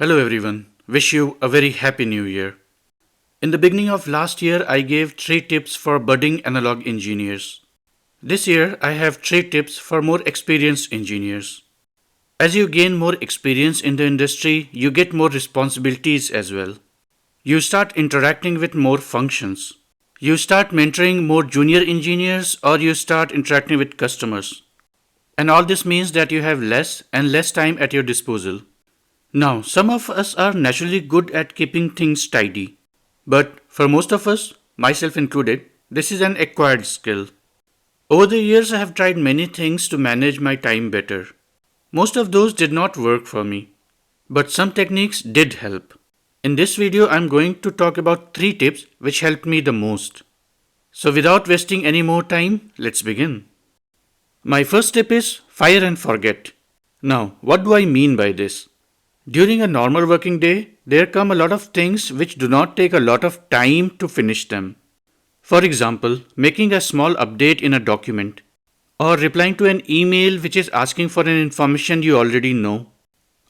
Hello everyone. Wish you a very happy new year. In the beginning of last year, I gave 3 tips for budding analog engineers. This year, I have 3 tips for more experienced engineers. As you gain more experience in the industry, you get more responsibilities as well. You start interacting with more functions. You start mentoring more junior engineers or you start interacting with customers. And all this means that you have less and less time at your disposal. Now, some of us are naturally good at keeping things tidy. But for most of us, myself included, this is an acquired skill. Over the years, I have tried many things to manage my time better. Most of those did not work for me, but some techniques did help. In this video, I am going to talk about 3 tips which helped me the most. So without wasting any more time, let's begin. My first tip is fire and forget. Now, what do I mean by this? During a normal working day, there come a lot of things which do not take a lot of time to finish them. For example, making a small update in a document, or replying to an email which is asking for an information you already know,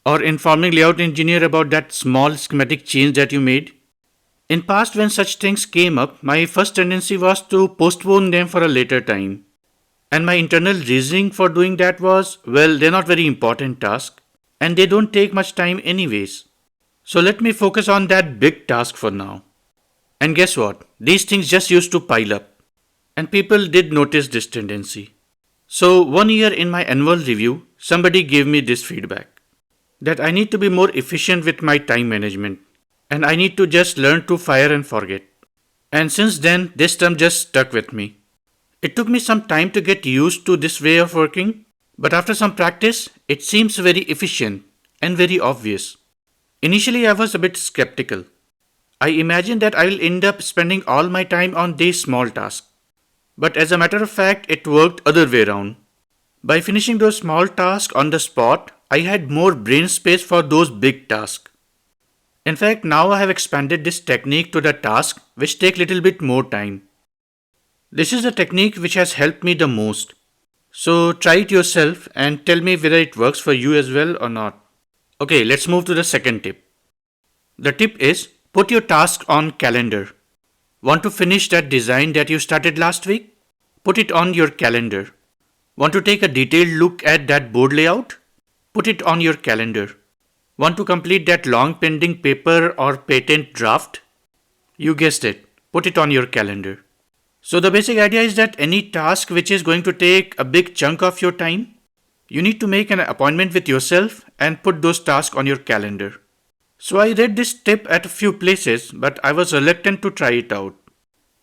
or informing layout engineer about that small schematic change that you made. In past when such things came up, my first tendency was to postpone them for a later time. And my internal reasoning for doing that was, well, they're not very important tasks and they don't take much time anyways. So let me focus on that big task for now. And guess what? These things just used to pile up. And people did notice this tendency. So 1 year in my annual review, somebody gave me this feedback. That I need to be more efficient with my time management. And I need to just learn to fire and forget. And since then, this term just stuck with me. It took me some time to get used to this way of working. But after some practice, it seems very efficient and very obvious. Initially, I was a bit skeptical. I imagined that I will end up spending all my time on these small tasks. But as a matter of fact, it worked other way around. By finishing those small tasks on the spot, I had more brain space for those big tasks. In fact, now I have expanded this technique to the tasks which take little bit more time. This is the technique which has helped me the most. So try it yourself and tell me whether it works for you as well or not. Okay, let's move to the second tip. The tip is put your task on calendar. Want to finish that design that you started last week? Put it on your calendar. Want to take a detailed look at that board layout? Put it on your calendar. Want to complete that long pending paper or patent draft? You guessed it. Put it on your calendar. So the basic idea is that any task which is going to take a big chunk of your time, you need to make an appointment with yourself and put those tasks on your calendar. So I read this tip at a few places, but I was reluctant to try it out.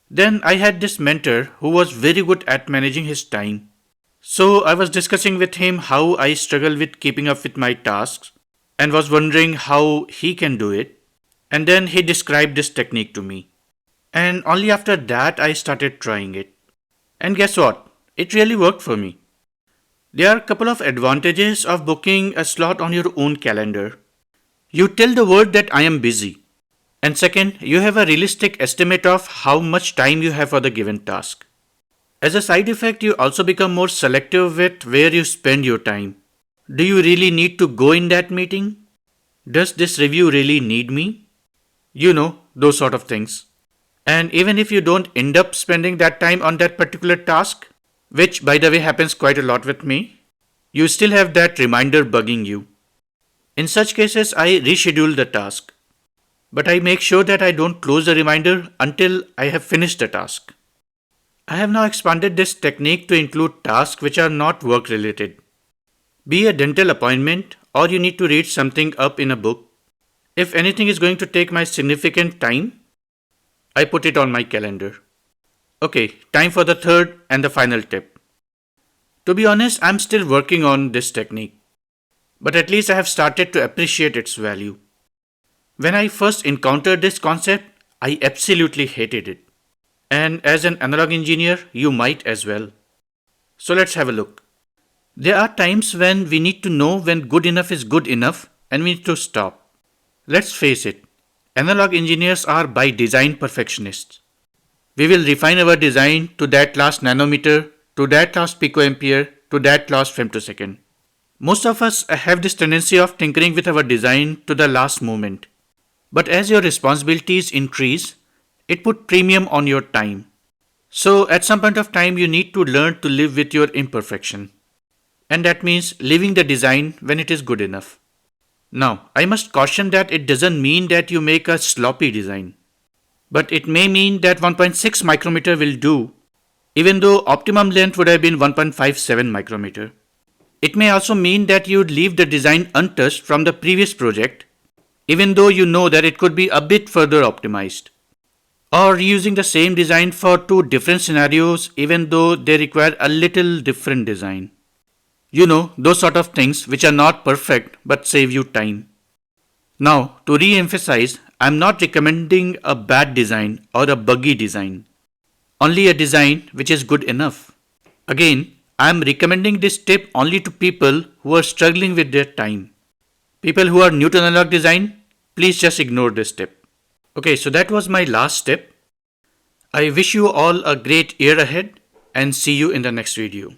Then I had this mentor who was very good at managing his time. So I was discussing with him how I struggle with keeping up with my tasks and was wondering how he can do it. And then he described this technique to me. And only after that I started trying it. And guess what? It really worked for me. There are a couple of advantages of booking a slot on your own calendar. You tell the world that I am busy. And second, you have a realistic estimate of how much time you have for the given task. As a side effect, you also become more selective with where you spend your time. Do you really need to go in that meeting? Does this review really need me? You know, those sort of things. And even if you don't end up spending that time on that particular task, which by the way happens quite a lot with me, you still have that reminder bugging you. In such cases, I reschedule the task. But I make sure that I don't close the reminder until I have finished the task. I have now expanded this technique to include tasks which are not work related. Be a dental appointment or you need to read something up in a book. If anything is going to take my significant time, I put it on my calendar. Okay, time for the third and the final tip. To be honest, I'm still working on this technique. But at least I have started to appreciate its value. When I first encountered this concept, I absolutely hated it. And as an analog engineer, you might as well. So let's have a look. There are times when we need to know when good enough is good enough and we need to stop. Let's face it, analog engineers are by design perfectionists. We will refine our design to that last nanometer, to that last picoampere, to that last femtosecond. Most of us have this tendency of tinkering with our design to the last moment. But as your responsibilities increase, it puts premium on your time. So at some point of time, you need to learn to live with your imperfection. And that means leaving the design when it is good enough. Now, I must caution that it doesn't mean that you make a sloppy design. But it may mean that 1.6 micrometer will do, even though optimum length would have been 1.57 micrometer. It may also mean that you would leave the design untouched from the previous project, even though you know that it could be a bit further optimized. Or using the same design for two different scenarios, even though they require a little different design. You know, those sort of things which are not perfect but save you time. Now, to re emphasize, I'm not recommending a bad design or a buggy design, only a design which is good enough. Again, I'm recommending this tip only to people who are struggling with their time. People who are new to analog design, please just ignore this tip. Okay, so that was my last tip. I wish you all a great year ahead and see you in the next video.